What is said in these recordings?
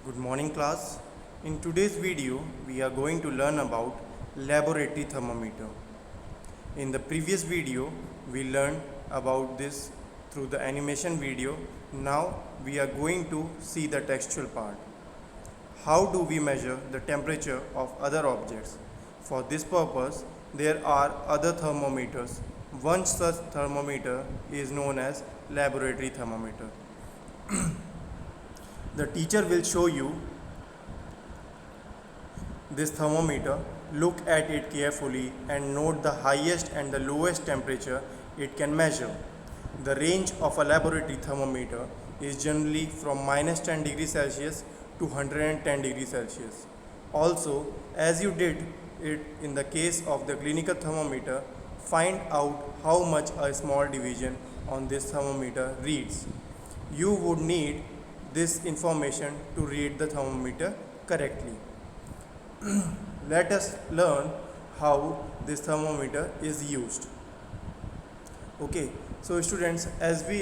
Good morning class. In today's video we are going to learn about laboratory thermometer. In the previous video we learned about this through the animation video. Now we are going to see the textual part. How do we measure the temperature of other objects? For this purpose there are other thermometers. One such thermometer is known as laboratory thermometer. The teacher will show you this thermometer. Look at it carefully and note the highest and the lowest temperature it can measure. The range of a laboratory thermometer is generally from -10 degrees Celsius to 110 degrees Celsius. Also, as you did it in the case of the clinical thermometer, find out how much a small division on this thermometer reads. You would need this information to read the thermometer correctly. Let us learn how this thermometer is used. Okay, so students, as we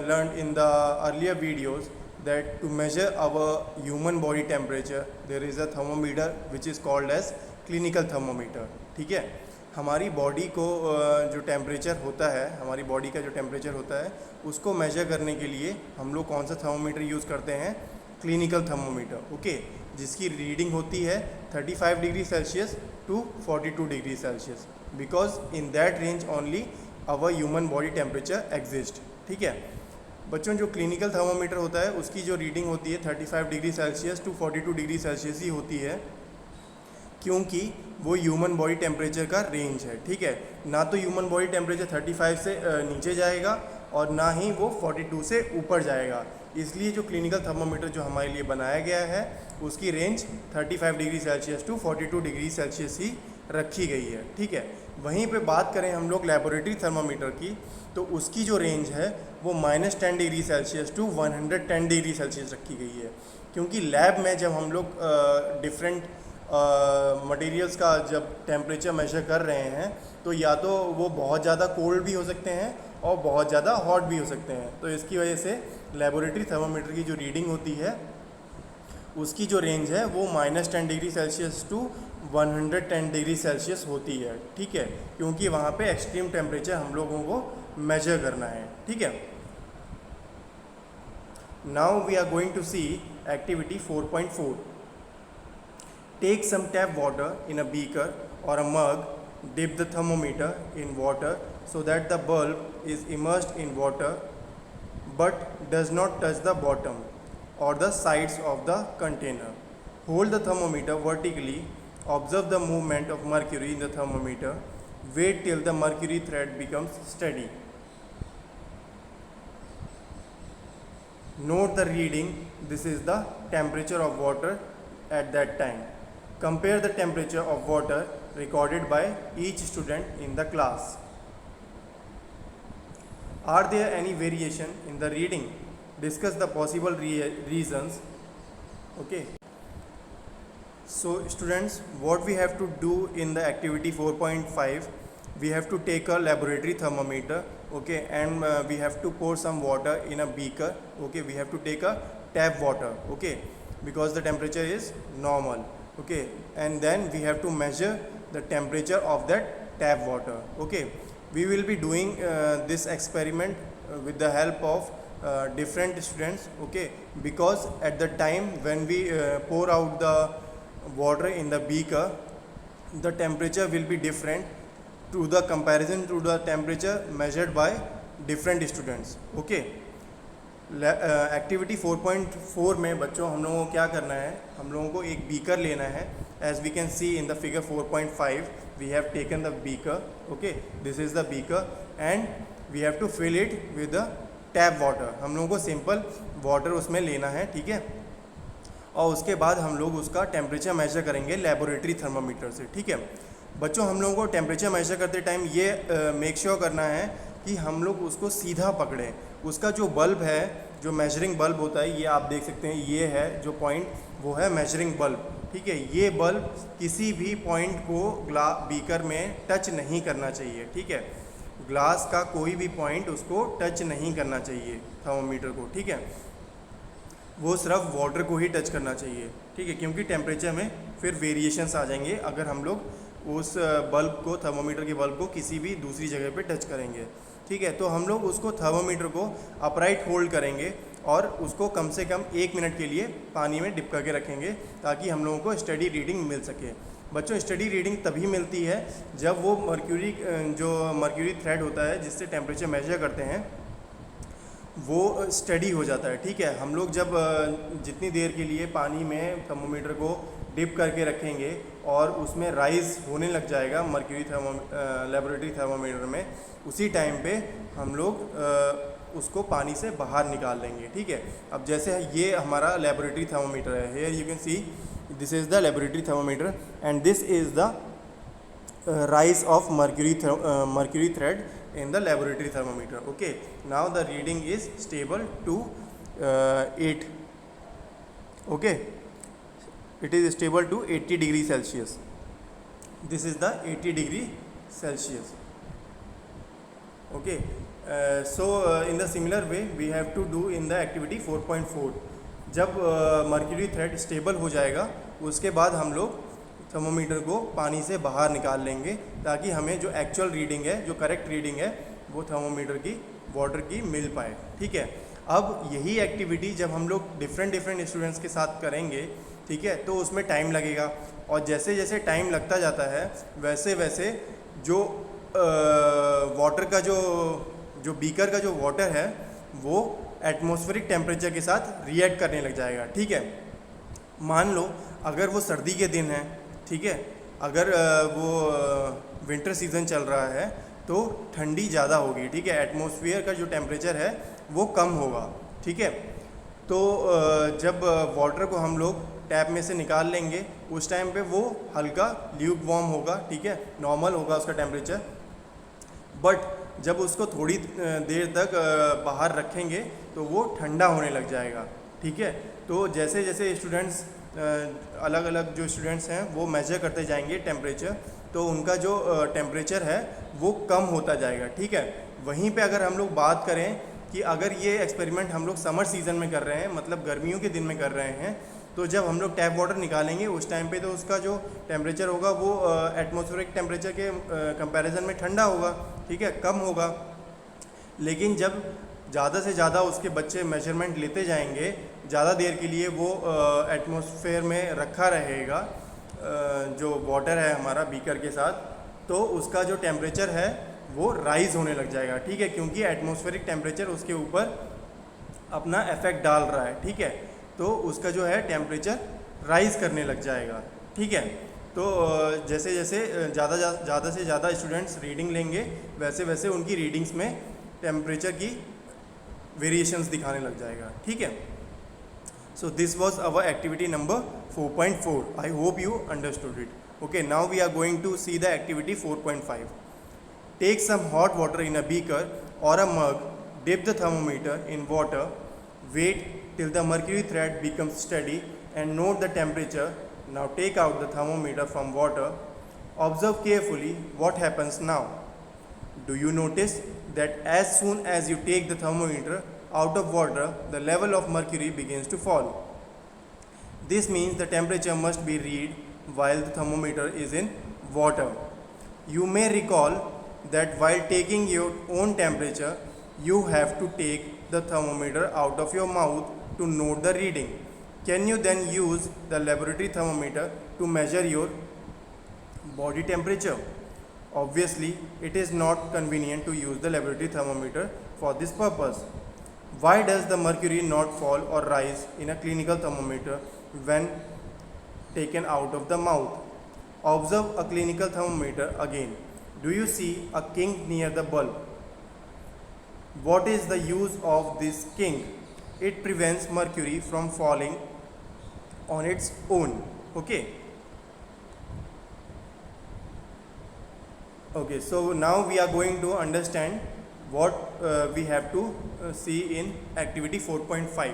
learned in the earlier videos that to measure our human body temperature there is a thermometer which is called as clinical thermometer. ठीक है, हमारी body को जो temperature होता है, हमारी body का जो टेम्परेचर होता है उसको मेजर करने के लिए हम लोग कौन सा थर्मोमीटर यूज़ करते हैं? Clinical thermometer. ओके, जिसकी रीडिंग होती है 35 degree Celsius to 42 degree Celsius, because in that range only our human body temperature exist. ठीक है बच्चों, जो क्लिनिकल थर्मोमीटर होता है उसकी जो रीडिंग होती है 35 degree Celsius to 42 degree Celsius ही होती है, क्योंकि वो ह्यूमन बॉडी टेम्परेचर का रेंज है. ठीक है, ना तो ह्यूमन बॉडी टेम्परेचर 35 से नीचे जाएगा और ना ही वो 42 से ऊपर जाएगा. इसलिए जो क्लिनिकल थर्मोमीटर जो हमारे लिए बनाया गया है उसकी range 35 degree Celsius to 42 degree Celsius ही रखी गई है. ठीक है, वहीं पे बात करें हम लोग लेबोरेटरी थर्मोमीटर की, तो उसकी जो रेंज है वो -10 degree Celsius to 110 degree Celsius रखी गई है. क्योंकि लैब में जब हम लोग डिफरेंट मटेरियल्स का जब टेम्परेचर मेजर कर रहे हैं तो या तो वो बहुत ज़्यादा कोल्ड भी हो सकते हैं और बहुत ज़्यादा हॉट भी हो सकते हैं. तो इसकी वजह से लेबोरेटरी थर्मोमीटर की जो रीडिंग होती है उसकी जो रेंज है वो -10 degree Celsius to 110 degree Celsius होती है. ठीक है, क्योंकि वहाँ पे एक्सट्रीम टेम्परेचर हम लोगों को मेजर करना है. ठीक है, now we are going to see activity 4.4. Take some tap water in a beaker or a mug. Dip the thermometer in water so that the bulb is immersed in water but does not touch the bottom or the sides of the container. Hold the thermometer vertically. Observe the movement of mercury in the thermometer. Wait till the mercury thread becomes steady. Note the reading. This is the temperature of water at that time. Compare the temperature of water recorded by each student in the class. Are there any variation in the reading? Discuss the possible reasons. Okay. So students, what we have to do in the activity 4.5, we have to take a laboratory thermometer, okay, and we have to pour some water in a beaker. Okay, we have to take a tap water, okay, because the temperature is normal. Okay, and then we have to measure the temperature of that tap water. Okay, we will be doing this experiment with the help of different students. Okay, because at the time when we pour out the water in the beaker, the temperature will be different to the comparison to the temperature measured by different students. Okay, activity 4.4 में बच्चों हम लोगों को क्या करना है, हम लोगों को एक बीकर लेना है. As we can see in the figure 4.5 we have taken the beaker. Okay, this is the beaker and we have to fill it with the tap water. हम लोगों को सिंपल वाटर उसमें लेना है. ठीक है, और उसके बाद हम लोग उसका टेम्परेचर मेजर करेंगे लेबोरेटरी थर्मोमीटर से. ठीक है बच्चों, हम लोगों को टेम्परेचर मेजर करते टाइम ये मेक श्योर करना है कि हम लोग उसको सीधा पकड़ें. उसका जो बल्ब है, जो मेजरिंग बल्ब होता है, ये आप देख सकते हैं, ये है जो पॉइंट, वो है मेजरिंग बल्ब. ठीक है, ये बल्ब किसी भी पॉइंट को बीकर में टच नहीं करना चाहिए. ठीक है, ग्लास का कोई भी पॉइंट उसको टच नहीं करना चाहिए थर्मोमीटर को. ठीक है, वो सिर्फ वाटर को ही टच करना चाहिए, ठीक है, क्योंकि टेम्परेचर में फिर वेरिएशंस आ जाएंगे अगर हम लोग उस बल्ब को, थर्मोमीटर के बल्ब को किसी भी दूसरी जगह पे टच करेंगे, ठीक है। तो हम लोग उसको थर्मोमीटर को अपराइट होल्ड करेंगे और उसको कम से कम 1 मिनट के लिए पानी में डिप करके रखेंगे ताकि हम लोगों को स्टडी रीडिंग मिल सके। बच्चों, स्टडी रीडिंग तभी मिलती है जब वो मर्क्यूरी थ्रेड होता है जिससे टेम्परेचर मेजर करते हैं वो स्टडी हो जाता है, ठीक है। हम लोग जब जितनी देर के लिए पानी में थर्मोमीटर को डिप करके रखेंगे और उसमें राइज होने लग जाएगा मर्क्यूरी लेबोरेटरी थर्मोमीटर में, उसी टाइम पे हम लोग उसको पानी से बाहर निकाल लेंगे, ठीक है। अब जैसे ये हमारा लेबोरेटरी थर्मोमीटर है, here you can see this is the laboratory thermometer and this is the rise of mercury thread in the laboratory thermometer. Okay, now the reading is stable to 8. Okay, it is stable to 80 degree Celsius. This is the 80 degree Celsius. Okay, in the similar way we have to do in the activity 4.4. जब mercury thread stable हो जाएगा उसके बाद हम लोग thermometer को पानी से बाहर निकाल लेंगे ताकि हमें जो एक्चुअल रीडिंग है, जो करेक्ट रीडिंग है, वो थर्मोमीटर की वाटर की मिल पाए, ठीक है। अब यही एक्टिविटी जब हम लोग डिफरेंट स्टूडेंट्स के साथ करेंगे, ठीक है, तो उसमें टाइम लगेगा और जैसे जैसे टाइम लगता जाता है वैसे वैसे जो वाटर का जो बीकर का जो वाटर है वो एटमॉस्फेरिक टेम्परेचर के साथ रिएक्ट करने लग जाएगा, ठीक है। मान लो अगर वो सर्दी के दिन है, ठीक है, अगर वो विंटर सीज़न चल रहा है तो ठंडी ज़्यादा होगी, ठीक है, एटमॉस्फेयर का जो टेम्परेचर है वो कम होगा, ठीक है। तो जब वाटर को हम लोग टैप में से निकाल लेंगे उस टाइम पे वो हल्का ल्यूक वार्म होगा, ठीक है, नॉर्मल होगा उसका टेम्परेचर। बट जब उसको थोड़ी देर तक बाहर रखेंगे तो वो ठंडा होने लग जाएगा, ठीक है। तो जैसे जैसे स्टूडेंट्स अलग अलग जो स्टूडेंट्स हैं वो मेजर करते जाएंगे टेम्परेचर, तो उनका जो टेम्परेचर है वो कम होता जाएगा, ठीक है। वहीं पे अगर हम लोग बात करें कि अगर ये एक्सपेरिमेंट हम लोग समर सीज़न में कर रहे हैं, मतलब गर्मियों के दिन में कर रहे हैं, तो जब हम लोग टैप वाटर निकालेंगे उस टाइम पे तो उसका जो टेम्परेचर होगा वो एटमॉस्फेरिक टेम्परेचर के कंपैरिजन में ठंडा होगा, ठीक है, कम होगा। लेकिन जब ज़्यादा से ज़्यादा उसके बच्चे मेजरमेंट लेते जाएंगे, ज़्यादा देर के लिए वो एटमॉस्फेयर में रखा रहेगा जो वाटर है हमारा बीकर के साथ, तो उसका जो टेम्परेचर है वो राइज होने लग जाएगा, ठीक है, क्योंकि एटमॉस्फेरिक टेम्परेचर उसके ऊपर अपना इफेक्ट डाल रहा है, ठीक है। तो उसका जो है टेम्परेचर राइज करने लग जाएगा, ठीक है। तो जैसे जैसे ज़्यादा से ज़्यादा स्टूडेंट्स रीडिंग लेंगे वैसे वैसे उनकी रीडिंग्स में टेम्परेचर की वेरिएशंस दिखाने लग जाएगा, ठीक है। So this was our activity number 4.4. I hope you understood it. Okay, now we are going to see the activity 4.5. Take some hot water in a beaker or a mug, dip the thermometer in water, wait till the mercury thread becomes steady and note the temperature. Now take out the thermometer from water. Observe carefully what happens now. Do you notice that as soon as you take the thermometer out of water, the level of mercury begins to fall? This means the temperature must be read while the thermometer is in water. You may recall that while taking your own temperature, you have to take the thermometer out of your mouth to note the reading. Can you then use the laboratory thermometer to measure your body temperature? Obviously, it is not convenient to use the laboratory thermometer for this purpose. Why does the mercury not fall or rise in a clinical thermometer when taken out of the mouth? Observe a clinical thermometer again. Do you see a kink near the bulb? What is the use of this kink? It prevents mercury from falling on its own. Okay. Okay, so now we are going to understand what we have to see in activity 4.5.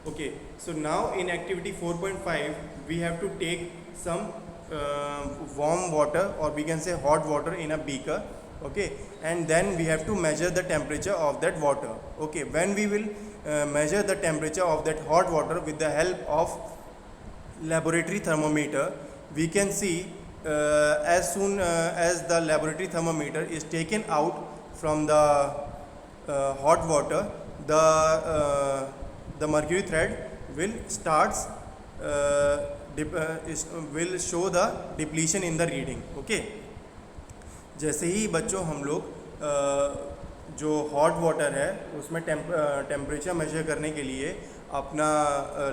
Okay, so now in activity 4.5 we have to take some warm water, or we can say hot water, in a beaker. Okay, and then we have to measure the temperature of that water. Okay, when we will measure the temperature of that hot water with the help of laboratory thermometer. We can see as soon as the laboratory thermometer is taken out from the hot water, the mercury thread will will show the depletion in the reading. Okay, जैसे ही बच्चों हम लोग जो hot water है उसमें temperature measure करने के लिए अपना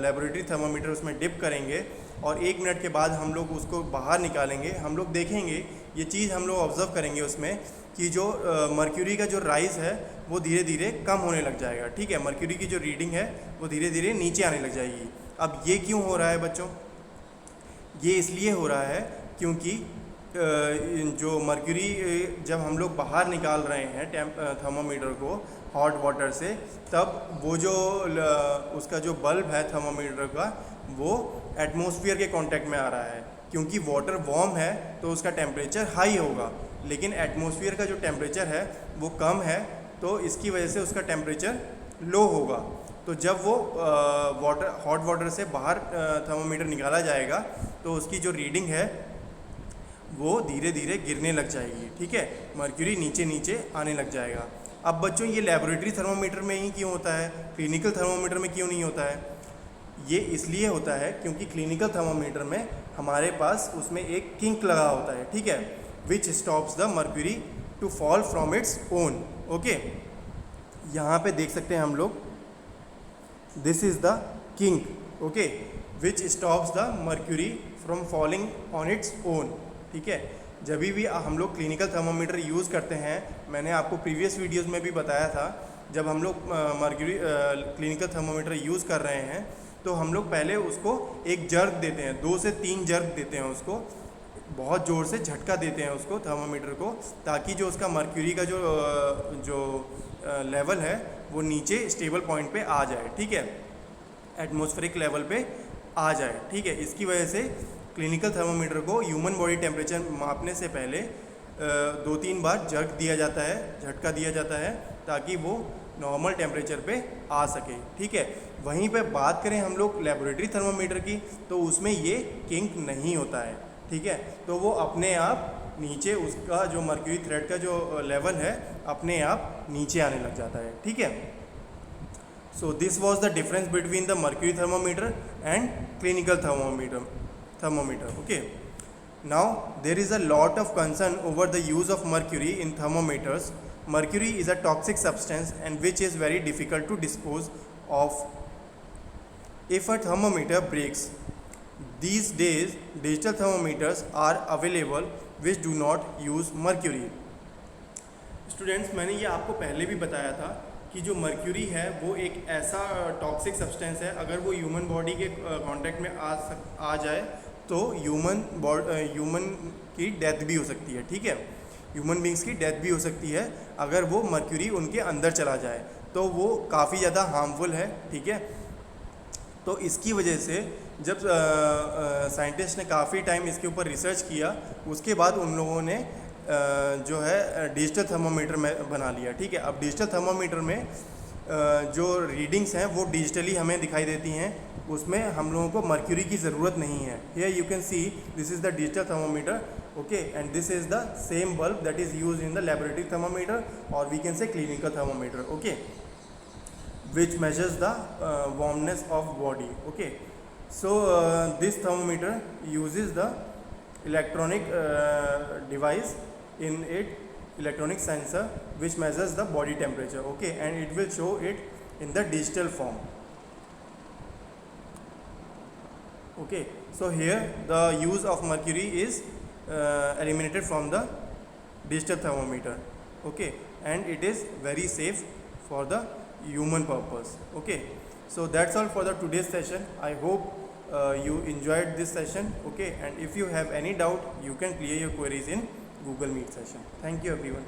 लेबोरेटरी थर्मामीटर उसमें डिप करेंगे और 1 मिनट के बाद हम लोग उसको बाहर निकालेंगे, हम लोग देखेंगे ये चीज़ हम लोग ऑब्ज़र्व करेंगे उसमें कि जो मर्क्यूरी का जो राइज है वो धीरे धीरे कम होने लग जाएगा. ठीक है, मर्क्यूरी की जो रीडिंग है वो धीरे धीरे नीचे आने लग जाएगी. अब ये क्यों हो रहा है बच्चों? ये इसलिए हो रहा है क्योंकि जो मर्क्यूरी जब हम लोग बाहर निकाल रहे हैं थर्मामीटर को हॉट वाटर से, तब वो जो उसका जो बल्ब है थर्मामीटर का वो एटमॉस्फेयर के कांटेक्ट में आ रहा है. क्योंकि वाटर वार्म है तो उसका टेम्परेचर हाई होगा, लेकिन एटमॉस्फेयर का जो टेम्परेचर है वो कम है, तो इसकी वजह से उसका टेम्परेचर लो होगा. तो जब वो हॉट वाटर से बाहर थर्मामीटर निकाला जाएगा तो उसकी जो रीडिंग है वो धीरे धीरे गिरने लग जाएगी. ठीक है, मर्क्यूरी नीचे नीचे आने लग जाएगा. अब बच्चों ये लेबोरेटरी थर्मामीटर में ही क्यों होता है, क्लिनिकल थर्मामीटर में क्यों नहीं होता है? ये इसलिए होता है क्योंकि क्लिनिकल थर्मामीटर में हमारे पास उसमें एक किंक लगा होता है. ठीक है, which stops the mercury to fall from its own. Okay, यहाँ पे देख सकते हैं हम लोग, this is the kink. Okay, which stops the mercury from falling on its own. ठीक है, जब भी हम लोग क्लिनिकल थर्मामीटर यूज़ करते हैं, मैंने आपको प्रीवियस वीडियोस में भी बताया था, जब हम लोग मर्क्यूरी क्लिनिकल थर्मामीटर यूज़ कर रहे हैं तो हम लोग पहले उसको एक जर्क देते हैं, 2 से 3 जर्क देते हैं, उसको बहुत ज़ोर से झटका देते हैं उसको थर्मामीटर को, ताकि जो उसका मर्क्यूरी का जो लेवल है वो नीचे स्टेबल पॉइंट पे आ जाए. ठीक है, एटमॉस्फेरिक लेवल पे आ जाए. ठीक है, इसकी वजह से क्लिनिकल थर्मामीटर को ह्यूमन बॉडी टेम्परेचर मापने से पहले 2-3 बार जर्क दिया जाता है, झटका दिया जाता है, ताकि वो नॉर्मल टेम्परेचर पे आ सके. ठीक है, वहीं पे बात करें हम लोग लेबोरेटरी थर्मामीटर की, तो उसमें ये किंक नहीं होता है. ठीक है, तो वो अपने आप नीचे उसका जो मर्क्यूरी थ्रेड का जो लेवल है अपने आप नीचे आने लग जाता है. ठीक है, so this was the difference between the mercury thermometer and clinical thermometer. Okay, now there is a lot of concern over the use of mercury in thermometers. Mercury is a toxic substance and which is very difficult to dispose of. If a thermometer breaks, these days digital thermometers are available which do not use mercury. Students, मैंने ये आपको पहले भी बताया था कि जो mercury है वो एक ऐसा टॉक्सिक सब्सटेंस है, अगर वो ह्यूमन बॉडी के कांटेक्ट में आ जाए तो ह्यूमन की डेथ भी हो सकती है. ठीक है, ह्यूमन बींग्स की डेथ भी हो सकती है अगर वो मर्क्यूरी उनके अंदर चला जाए, तो वो काफ़ी ज़्यादा हार्मफुल है. ठीक है, तो इसकी वजह से जब साइंटिस्ट ने काफ़ी टाइम इसके ऊपर रिसर्च किया, उसके बाद उन लोगों ने जो है डिजिटल थर्मामीटर में बना लिया. ठीक है, अब डिजिटल थर्मामीटर में जो रीडिंग्स हैं वो डिजिटली हमें दिखाई देती हैं, उसमें हम लोगों को मर्क्यूरी की ज़रूरत नहीं है. Here you can see this is the digital thermometer. Okay, and this is the same bulb that is use in the laboratory thermometer, और we can say clinical thermometer. Okay, which measures the warmness of body. Okay, so this thermometer uses the electronic device in it, electronic sensor which measures the body temperature. Okay, and it will show it in the digital form. Okay, so here the use of mercury is eliminated from the digital thermometer. Okay, and it is very safe for the human purpose. Okay, so that's all for the today's session. I hope you enjoyed this session. Okay, and if you have any doubt, you can clear your queries in Google Meet session. Thank you everyone.